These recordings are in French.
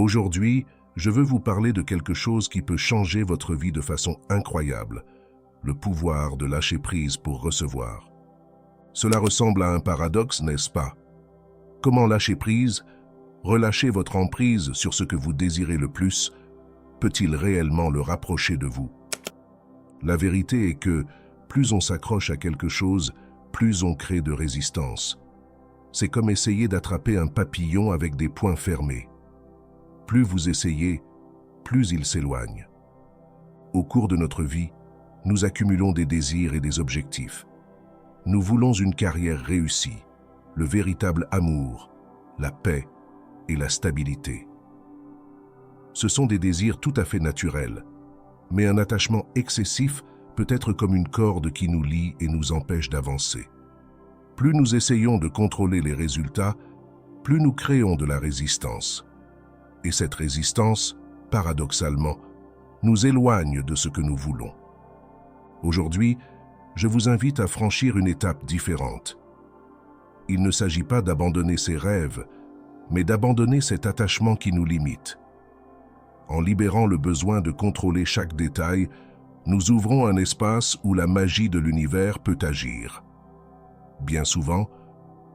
Aujourd'hui, je veux vous parler de quelque chose qui peut changer votre vie de façon incroyable, le pouvoir de lâcher prise pour recevoir. Cela ressemble à un paradoxe, n'est-ce pas? Comment lâcher prise, relâcher votre emprise sur ce que vous désirez le plus, peut-il réellement le rapprocher de vous? La vérité est que, plus on s'accroche à quelque chose, plus on crée de résistance. C'est comme essayer d'attraper un papillon avec des poings fermés. Plus vous essayez, plus il s'éloigne. Au cours de notre vie, nous accumulons des désirs et des objectifs. Nous voulons une carrière réussie, le véritable amour, la paix et la stabilité. Ce sont des désirs tout à fait naturels, mais un attachement excessif peut être comme une corde qui nous lie et nous empêche d'avancer. Plus nous essayons de contrôler les résultats, plus nous créons de la résistance. Et cette résistance, paradoxalement, nous éloigne de ce que nous voulons. Aujourd'hui, je vous invite à franchir une étape différente. Il ne s'agit pas d'abandonner ses rêves, mais d'abandonner cet attachement qui nous limite. En libérant le besoin de contrôler chaque détail, nous ouvrons un espace où la magie de l'univers peut agir. Bien souvent,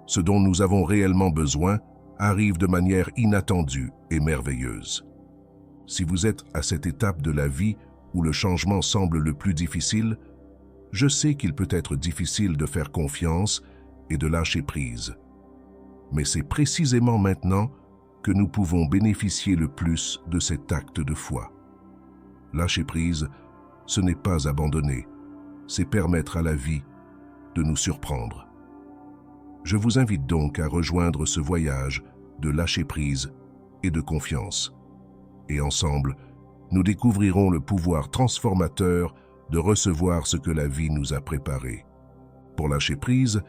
ce dont nous avons réellement besoin arrive de manière inattendue et merveilleuse. Si vous êtes à cette étape de la vie où le changement semble le plus difficile, je sais qu'il peut être difficile de faire confiance et de lâcher prise. Mais c'est précisément maintenant que nous pouvons bénéficier le plus de cet acte de foi. Lâcher prise, ce n'est pas abandonner, c'est permettre à la vie de nous surprendre. Je vous invite donc à rejoindre ce voyage de lâcher prise et de confiance. Et ensemble, nous découvrirons le pouvoir transformateur de recevoir ce que la vie nous a préparé. Pour lâcher prise,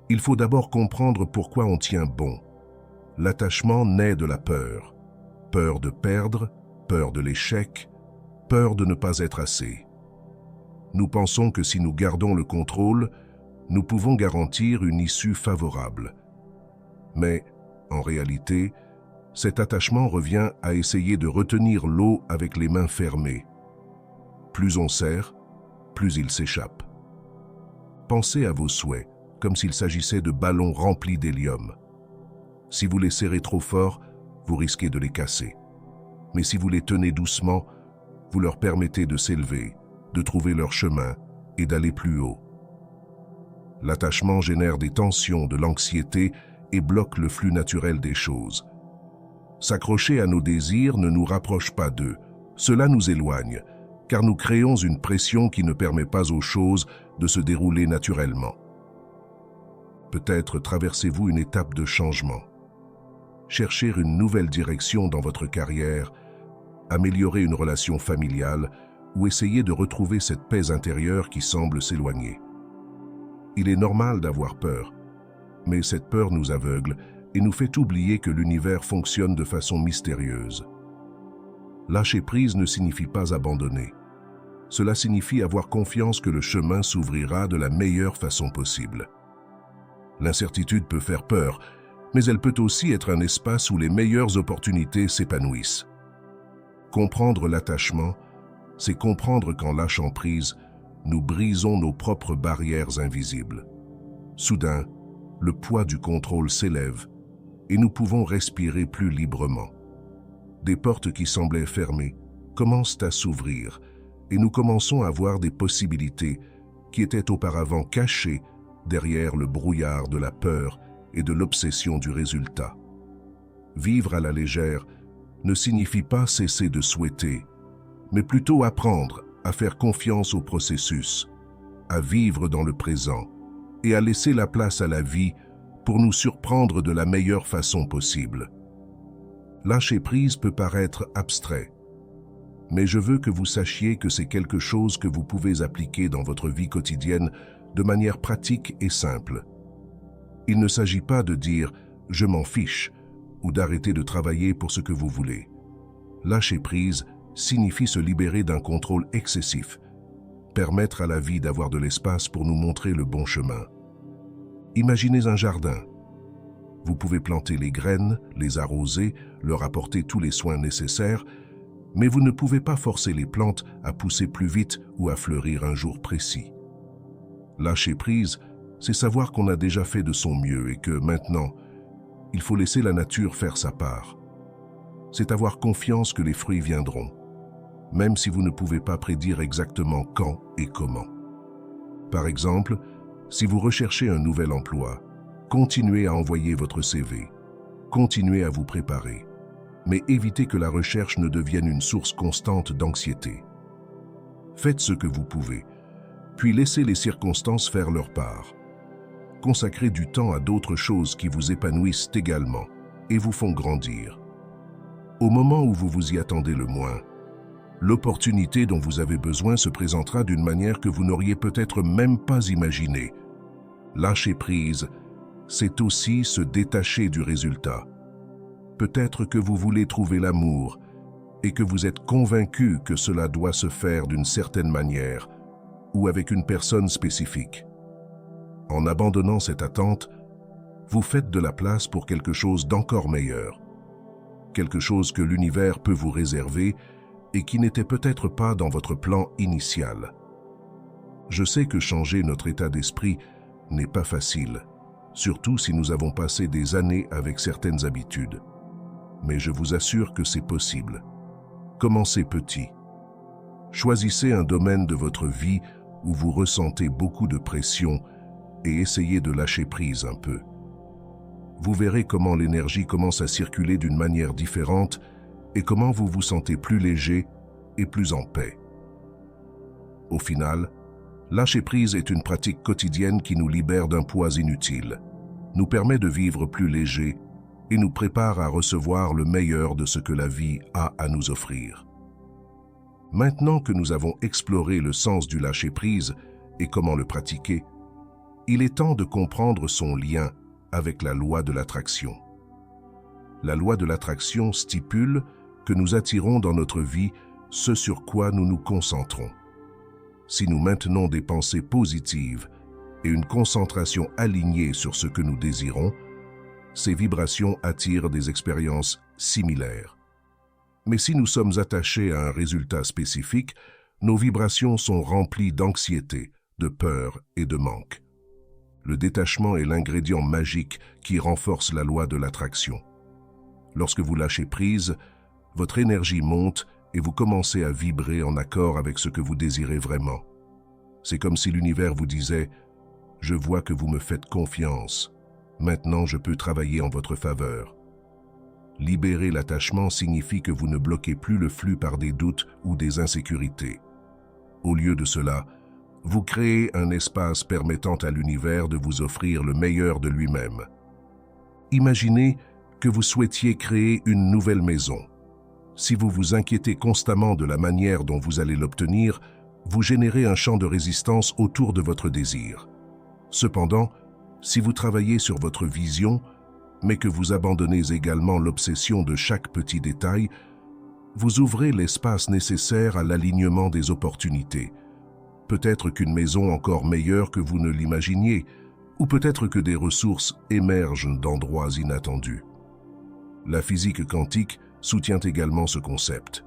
il faut d'abord comprendre pourquoi on tient bon. L'attachement naît de la peur. Peur de perdre, peur de l'échec, peur de ne pas être assez. Nous pensons que si nous gardons le contrôle, nous pouvons garantir une issue favorable. Mais, en réalité, cet attachement revient à essayer de retenir l'eau avec les mains fermées. Plus on serre, plus il s'échappe. Pensez à vos souhaits, comme s'il s'agissait de ballons remplis d'hélium. Si vous les serrez trop fort, vous risquez de les casser. Mais si vous les tenez doucement, vous leur permettez de s'élever, de trouver leur chemin et d'aller plus haut. L'attachement génère des tensions, de l'anxiété et bloque le flux naturel des choses. S'accrocher à nos désirs ne nous rapproche pas d'eux, cela nous éloigne, car nous créons une pression qui ne permet pas aux choses de se dérouler naturellement. Peut-être traversez-vous une étape de changement. Chercher une nouvelle direction dans votre carrière, améliorer une relation familiale ou essayer de retrouver cette paix intérieure qui semble s'éloigner. Il est normal d'avoir peur, mais cette peur nous aveugle et nous fait oublier que l'univers fonctionne de façon mystérieuse. Lâcher prise ne signifie pas abandonner. Cela signifie avoir confiance que le chemin s'ouvrira de la meilleure façon possible. L'incertitude peut faire peur, mais elle peut aussi être un espace où les meilleures opportunités s'épanouissent. Comprendre l'attachement, c'est comprendre qu'en lâchant prise, nous brisons nos propres barrières invisibles. Soudain, le poids du contrôle s'élève et nous pouvons respirer plus librement. Des portes qui semblaient fermées commencent à s'ouvrir et nous commençons à voir des possibilités qui étaient auparavant cachées derrière le brouillard de la peur et de l'obsession du résultat. Vivre à la légère ne signifie pas cesser de souhaiter, mais plutôt apprendre à faire confiance au processus, à vivre dans le présent et à laisser la place à la vie pour nous surprendre de la meilleure façon possible. Lâcher prise peut paraître abstrait, mais je veux que vous sachiez que c'est quelque chose que vous pouvez appliquer dans votre vie quotidienne de manière pratique et simple. Il ne s'agit pas de dire « je m'en fiche » ou d'arrêter de travailler pour ce que vous voulez. Lâcher prise signifie se libérer d'un contrôle excessif, permettre à la vie d'avoir de l'espace pour nous montrer le bon chemin. Imaginez un jardin. Vous pouvez planter les graines, les arroser, leur apporter tous les soins nécessaires, mais vous ne pouvez pas forcer les plantes à pousser plus vite ou à fleurir un jour précis. Lâcher prise, c'est savoir qu'on a déjà fait de son mieux et que maintenant, il faut laisser la nature faire sa part. C'est avoir confiance que les fruits viendront, même si vous ne pouvez pas prédire exactement quand et comment. Par exemple, si vous recherchez un nouvel emploi, continuez à envoyer votre CV, continuez à vous préparer, mais évitez que la recherche ne devienne une source constante d'anxiété. Faites ce que vous pouvez, puis laissez les circonstances faire leur part. Consacrez du temps à d'autres choses qui vous épanouissent également et vous font grandir. Au moment où vous vous y attendez le moins, l'opportunité dont vous avez besoin se présentera d'une manière que vous n'auriez peut-être même pas imaginée. Lâcher prise, c'est aussi se détacher du résultat. Peut-être que vous voulez trouver l'amour et que vous êtes convaincu que cela doit se faire d'une certaine manière ou avec une personne spécifique. En abandonnant cette attente, vous faites de la place pour quelque chose d'encore meilleur, quelque chose que l'univers peut vous réserver et qui n'était peut-être pas dans votre plan initial. Je sais que changer notre état d'esprit n'est pas facile, surtout si nous avons passé des années avec certaines habitudes. Mais je vous assure que c'est possible. Commencez petit. Choisissez un domaine de votre vie où vous ressentez beaucoup de pression et essayez de lâcher prise un peu. Vous verrez comment l'énergie commence à circuler d'une manière différente et comment vous vous sentez plus léger et plus en paix. Au final, lâcher prise est une pratique quotidienne qui nous libère d'un poids inutile, nous permet de vivre plus léger et nous prépare à recevoir le meilleur de ce que la vie a à nous offrir. Maintenant que nous avons exploré le sens du lâcher prise et comment le pratiquer, il est temps de comprendre son lien avec la loi de l'attraction. La loi de l'attraction stipule que nous attirons dans notre vie ce sur quoi nous nous concentrons. Si nous maintenons des pensées positives et une concentration alignée sur ce que nous désirons, ces vibrations attirent des expériences similaires. Mais si nous sommes attachés à un résultat spécifique, nos vibrations sont remplies d'anxiété, de peur et de manque. Le détachement est l'ingrédient magique qui renforce la loi de l'attraction. Lorsque vous lâchez prise, votre énergie monte et vous commencez à vibrer en accord avec ce que vous désirez vraiment. C'est comme si l'univers vous disait « Je vois que vous me faites confiance. Maintenant, je peux travailler en votre faveur. » Libérer l'attachement signifie que vous ne bloquez plus le flux par des doutes ou des insécurités. Au lieu de cela, vous créez un espace permettant à l'univers de vous offrir le meilleur de lui-même. Imaginez que vous souhaitiez créer une nouvelle maison. Si vous vous inquiétez constamment de la manière dont vous allez l'obtenir, vous générez un champ de résistance autour de votre désir. Cependant, si vous travaillez sur votre vision, mais que vous abandonnez également l'obsession de chaque petit détail, vous ouvrez l'espace nécessaire à l'alignement des opportunités. Peut-être qu'une maison encore meilleure que vous ne l'imaginiez, ou peut-être que des ressources émergent d'endroits inattendus. La physique quantique soutient également ce concept.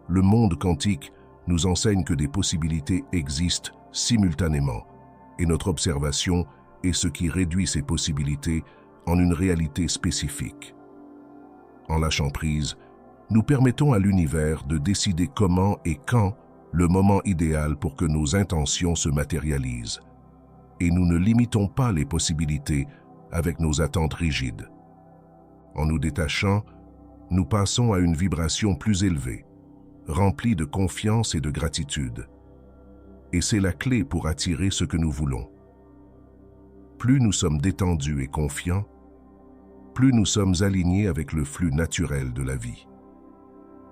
Le monde quantique nous enseigne que des possibilités existent simultanément, et notre observation est ce qui réduit ces possibilités en une réalité spécifique. En lâchant prise, nous permettons à l'univers de décider comment et quand le moment idéal pour que nos intentions se matérialisent. Et nous ne limitons pas les possibilités avec nos attentes rigides. En nous détachant, nous passons à une vibration plus élevée, remplie de confiance et de gratitude. Et c'est la clé pour attirer ce que nous voulons. Plus nous sommes détendus et confiants, plus nous sommes alignés avec le flux naturel de la vie.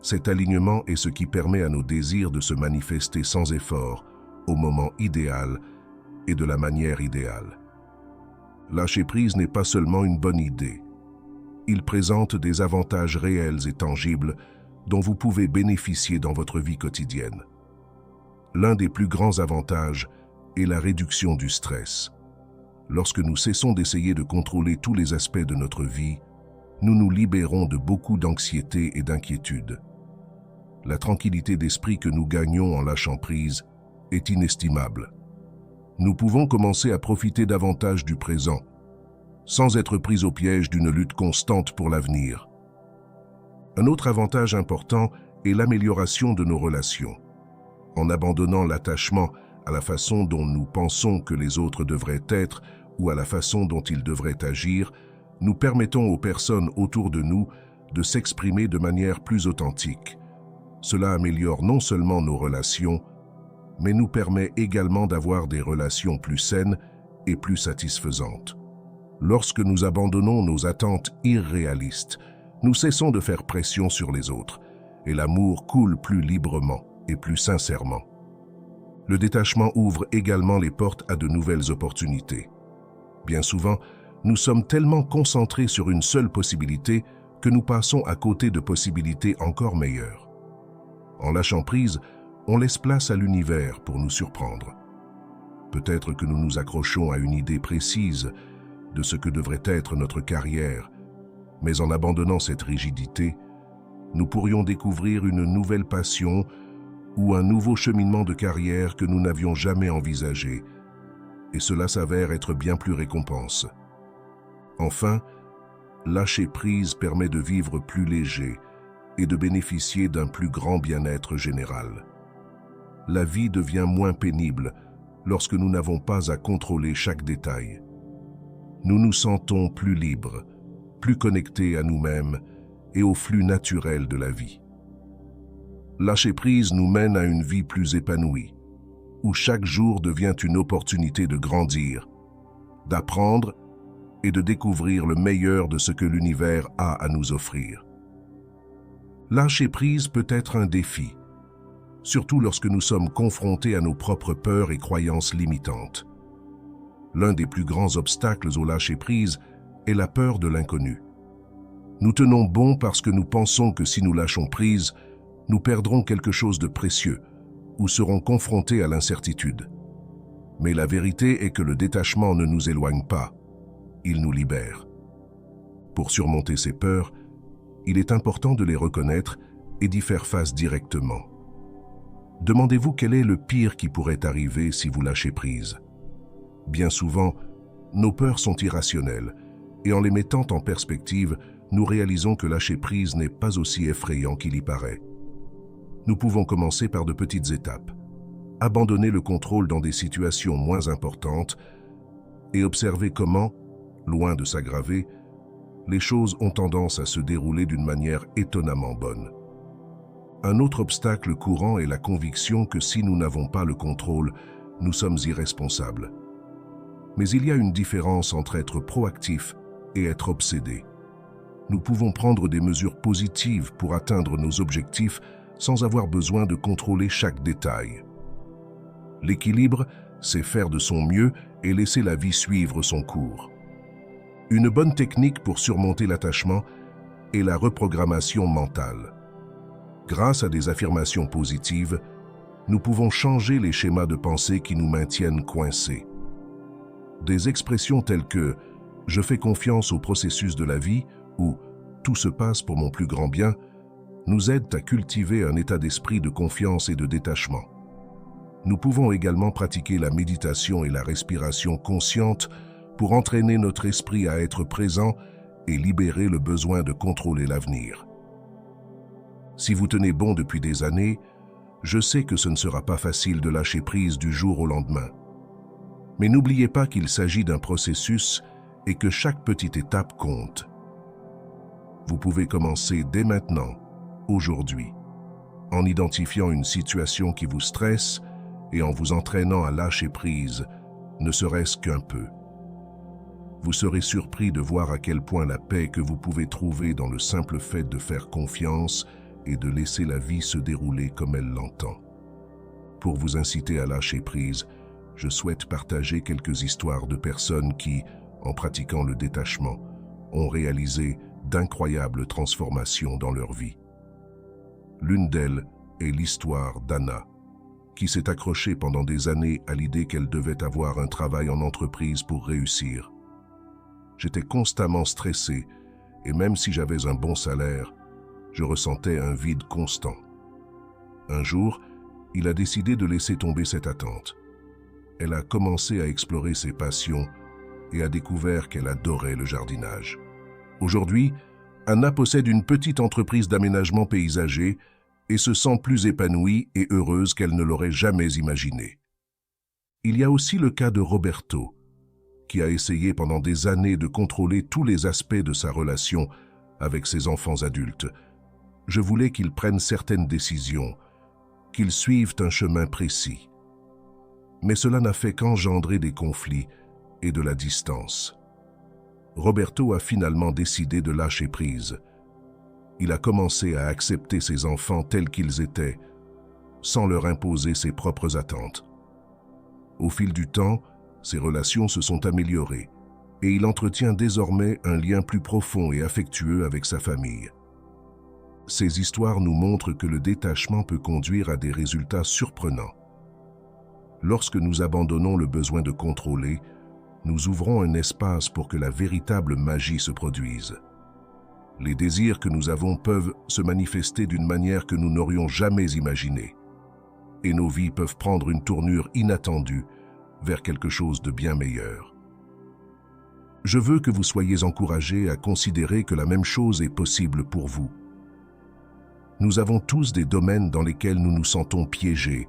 Cet alignement est ce qui permet à nos désirs de se manifester sans effort, au moment idéal et de la manière idéale. Lâcher prise n'est pas seulement une bonne idée. Il présente des avantages réels et tangibles dont vous pouvez bénéficier dans votre vie quotidienne. L'un des plus grands avantages est la réduction du stress. Lorsque nous cessons d'essayer de contrôler tous les aspects de notre vie, nous nous libérons de beaucoup d'anxiété et d'inquiétude. La tranquillité d'esprit que nous gagnons en lâchant prise est inestimable. Nous pouvons commencer à profiter davantage du présent, sans être pris au piège d'une lutte constante pour l'avenir. Un autre avantage important est l'amélioration de nos relations. En abandonnant l'attachement à la façon dont nous pensons que les autres devraient être ou à la façon dont ils devraient agir, nous permettons aux personnes autour de nous de s'exprimer de manière plus authentique. Cela améliore non seulement nos relations, mais nous permet également d'avoir des relations plus saines et plus satisfaisantes. Lorsque nous abandonnons nos attentes irréalistes, nous cessons de faire pression sur les autres, et l'amour coule plus librement et plus sincèrement. Le détachement ouvre également les portes à de nouvelles opportunités. Bien souvent, nous sommes tellement concentrés sur une seule possibilité que nous passons à côté de possibilités encore meilleures. En lâchant prise, on laisse place à l'univers pour nous surprendre. Peut-être que nous nous accrochons à une idée précise de ce que devrait être notre carrière, mais en abandonnant cette rigidité, nous pourrions découvrir une nouvelle passion ou un nouveau cheminement de carrière que nous n'avions jamais envisagé, et cela s'avère être bien plus récompense. Enfin, lâcher prise permet de vivre plus léger et de bénéficier d'un plus grand bien-être général. La vie devient moins pénible lorsque nous n'avons pas à contrôler chaque détail. Nous nous sentons plus libres, plus connectés à nous-mêmes et au flux naturel de la vie. Lâcher prise nous mène à une vie plus épanouie, où chaque jour devient une opportunité de grandir, d'apprendre et de découvrir le meilleur de ce que l'univers a à nous offrir. Lâcher prise peut être un défi, surtout lorsque nous sommes confrontés à nos propres peurs et croyances limitantes. L'un des plus grands obstacles au lâcher prise est la peur de l'inconnu. Nous tenons bon parce que nous pensons que si nous lâchons prise, nous perdrons quelque chose de précieux ou serons confrontés à l'incertitude. Mais la vérité est que le détachement ne nous éloigne pas, il nous libère. Pour surmonter ces peurs, il est important de les reconnaître et d'y faire face directement. Demandez-vous quel est le pire qui pourrait arriver si vous lâchez prise. Bien souvent, nos peurs sont irrationnelles, et en les mettant en perspective, nous réalisons que lâcher prise n'est pas aussi effrayant qu'il y paraît. Nous pouvons commencer par de petites étapes, abandonner le contrôle dans des situations moins importantes et observer comment, loin de s'aggraver, les choses ont tendance à se dérouler d'une manière étonnamment bonne. Un autre obstacle courant est la conviction que si nous n'avons pas le contrôle, nous sommes irresponsables. Mais il y a une différence entre être proactif et être obsédé. Nous pouvons prendre des mesures positives pour atteindre nos objectifs sans avoir besoin de contrôler chaque détail. L'équilibre, c'est faire de son mieux et laisser la vie suivre son cours. Une bonne technique pour surmonter l'attachement est la reprogrammation mentale. Grâce à des affirmations positives, nous pouvons changer les schémas de pensée qui nous maintiennent coincés. Des expressions telles que « je fais confiance au processus de la vie » ou « tout se passe pour mon plus grand bien » nous aident à cultiver un état d'esprit de confiance et de détachement. Nous pouvons également pratiquer la méditation et la respiration consciente pour entraîner notre esprit à être présent et libérer le besoin de contrôler l'avenir. Si vous tenez bon depuis des années, je sais que ce ne sera pas facile de lâcher prise du jour au lendemain. Mais n'oubliez pas qu'il s'agit d'un processus et que chaque petite étape compte. Vous pouvez commencer dès maintenant, aujourd'hui, en identifiant une situation qui vous stresse et en vous entraînant à lâcher prise, ne serait-ce qu'un peu. Vous serez surpris de voir à quel point la paix que vous pouvez trouver dans le simple fait de faire confiance et de laisser la vie se dérouler comme elle l'entend. Pour vous inciter à lâcher prise, je souhaite partager quelques histoires de personnes qui, en pratiquant le détachement, ont réalisé d'incroyables transformations dans leur vie. L'une d'elles est l'histoire d'Anna, qui s'est accrochée pendant des années à l'idée qu'elle devait avoir un travail en entreprise pour réussir. J'étais constamment stressé et même si j'avais un bon salaire, je ressentais un vide constant. Un jour, il a décidé de laisser tomber cette attente. Elle a commencé à explorer ses passions et a découvert qu'elle adorait le jardinage. Aujourd'hui, Anna possède une petite entreprise d'aménagement paysager et se sent plus épanouie et heureuse qu'elle ne l'aurait jamais imaginé. Il y a aussi le cas de Roberto, qui a essayé pendant des années de contrôler tous les aspects de sa relation avec ses enfants adultes. Je voulais qu'il prenne certaines décisions, qu'il suive un chemin précis. Mais cela n'a fait qu'engendrer des conflits et de la distance. Roberto a finalement décidé de lâcher prise. Il a commencé à accepter ses enfants tels qu'ils étaient, sans leur imposer ses propres attentes. Au fil du temps, ses relations se sont améliorées et il entretient désormais un lien plus profond et affectueux avec sa famille. Ces histoires nous montrent que le détachement peut conduire à des résultats surprenants. Lorsque nous abandonnons le besoin de contrôler, nous ouvrons un espace pour que la véritable magie se produise. Les désirs que nous avons peuvent se manifester d'une manière que nous n'aurions jamais imaginée. Et nos vies peuvent prendre une tournure inattendue vers quelque chose de bien meilleur. Je veux que vous soyez encouragés à considérer que la même chose est possible pour vous. Nous avons tous des domaines dans lesquels nous nous sentons piégés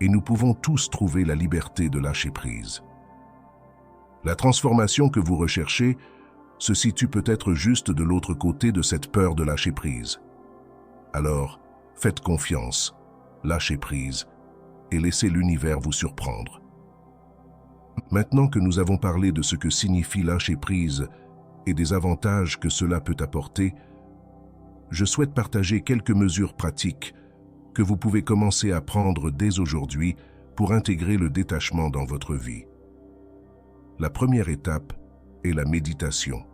et nous pouvons tous trouver la liberté de lâcher prise. La transformation que vous recherchez se situe peut-être juste de l'autre côté de cette peur de lâcher prise. Alors, faites confiance, lâchez prise et laissez l'univers vous surprendre. Maintenant que nous avons parlé de ce que signifie lâcher prise et des avantages que cela peut apporter, je souhaite partager quelques mesures pratiques que vous pouvez commencer à prendre dès aujourd'hui pour intégrer le détachement dans votre vie. La première étape est la méditation.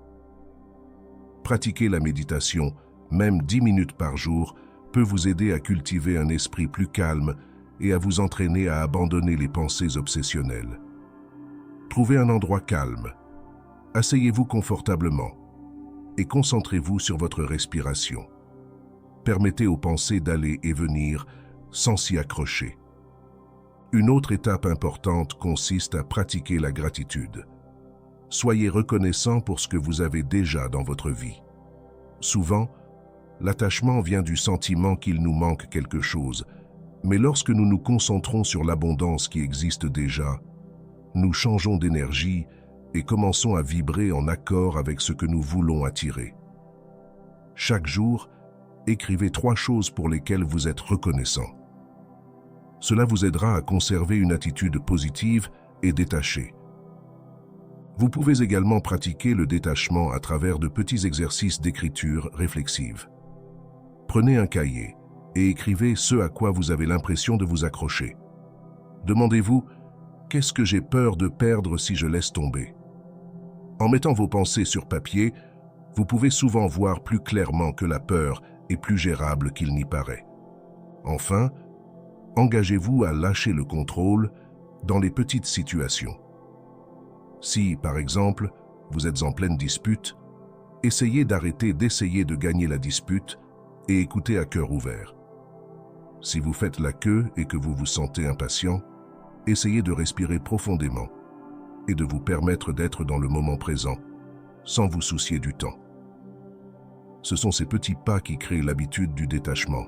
Pratiquer la méditation, même 10 minutes par jour, peut vous aider à cultiver un esprit plus calme et à vous entraîner à abandonner les pensées obsessionnelles. Trouvez un endroit calme, asseyez-vous confortablement et concentrez-vous sur votre respiration. Permettez aux pensées d'aller et venir sans s'y accrocher. Une autre étape importante consiste à pratiquer la gratitude. Soyez reconnaissant pour ce que vous avez déjà dans votre vie. Souvent, l'attachement vient du sentiment qu'il nous manque quelque chose, mais lorsque nous nous concentrons sur l'abondance qui existe déjà, nous changeons d'énergie et commençons à vibrer en accord avec ce que nous voulons attirer. Chaque jour, écrivez 3 choses pour lesquelles vous êtes reconnaissant. Cela vous aidera à conserver une attitude positive et détachée. Vous pouvez également pratiquer le détachement à travers de petits exercices d'écriture réflexive. Prenez un cahier et écrivez ce à quoi vous avez l'impression de vous accrocher. Demandez-vous, qu'est-ce que j'ai peur de perdre si je laisse tomber? En mettant vos pensées sur papier, vous pouvez souvent voir plus clairement que la peur est plus gérable qu'il n'y paraît. Enfin, engagez-vous à lâcher le contrôle dans les petites situations. Si, par exemple, vous êtes en pleine dispute, essayez d'arrêter d'essayer de gagner la dispute et écoutez à cœur ouvert. Si vous faites la queue et que vous vous sentez impatient, essayez de respirer profondément et de vous permettre d'être dans le moment présent, sans vous soucier du temps. Ce sont ces petits pas qui créent l'habitude du détachement.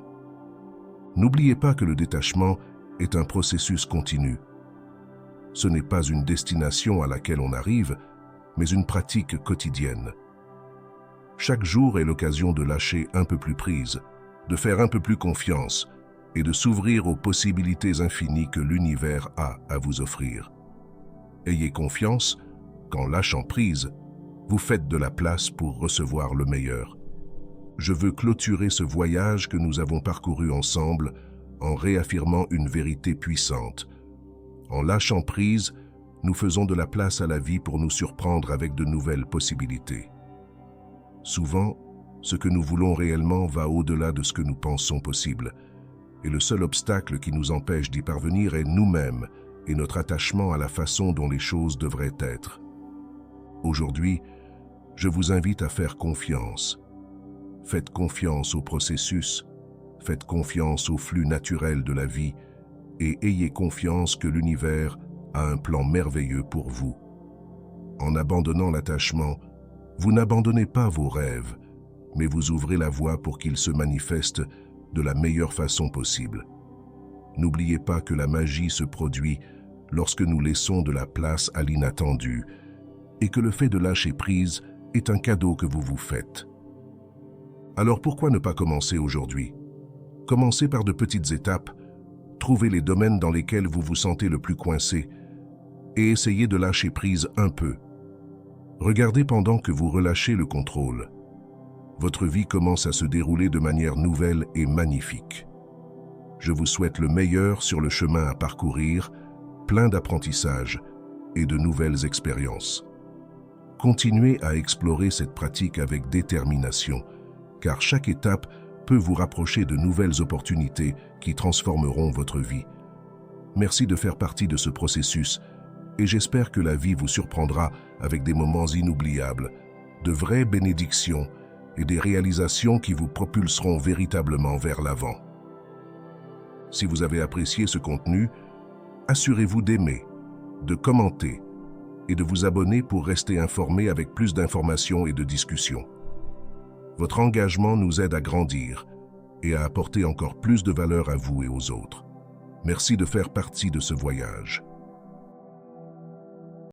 N'oubliez pas que le détachement est un processus continu. Ce n'est pas une destination à laquelle on arrive, mais une pratique quotidienne. Chaque jour est l'occasion de lâcher un peu plus prise, de faire un peu plus confiance et de s'ouvrir aux possibilités infinies que l'univers a à vous offrir. Ayez confiance qu'en lâchant prise, vous faites de la place pour recevoir le meilleur. Je veux clôturer ce voyage que nous avons parcouru ensemble en réaffirmant une vérité puissante. En lâchant prise, nous faisons de la place à la vie pour nous surprendre avec de nouvelles possibilités. Souvent, ce que nous voulons réellement va au-delà de ce que nous pensons possible, et le seul obstacle qui nous empêche d'y parvenir est nous-mêmes et notre attachement à la façon dont les choses devraient être. Aujourd'hui, Je vous invite à faire confiance. Faites confiance au processus, faites confiance au flux naturel de la vie et ayez confiance que l'univers a un plan merveilleux pour vous. En abandonnant l'attachement, vous n'abandonnez pas vos rêves, mais vous ouvrez la voie pour qu'ils se manifestent de la meilleure façon possible. N'oubliez pas que la magie se produit lorsque nous laissons de la place à l'inattendu et que le fait de lâcher prise est un cadeau que vous vous faites. Alors pourquoi ne pas commencer aujourd'hui? Commencez par de petites étapes, trouvez les domaines dans lesquels vous vous sentez le plus coincé et essayez de lâcher prise un peu. Regardez pendant que vous relâchez le contrôle. Votre vie commence à se dérouler de manière nouvelle et magnifique. Je vous souhaite le meilleur sur le chemin à parcourir, plein d'apprentissage et de nouvelles expériences. Continuez à explorer cette pratique avec détermination, car chaque étape peut vous rapprocher de nouvelles opportunités qui transformeront votre vie. Merci de faire partie de ce processus et j'espère que la vie vous surprendra avec des moments inoubliables, de vraies bénédictions et des réalisations qui vous propulseront véritablement vers l'avant. Si vous avez apprécié ce contenu, assurez-vous d'aimer, de commenter et de vous abonner pour rester informé avec plus d'informations et de discussions. Votre engagement nous aide à grandir et à apporter encore plus de valeur à vous et aux autres. Merci de faire partie de ce voyage.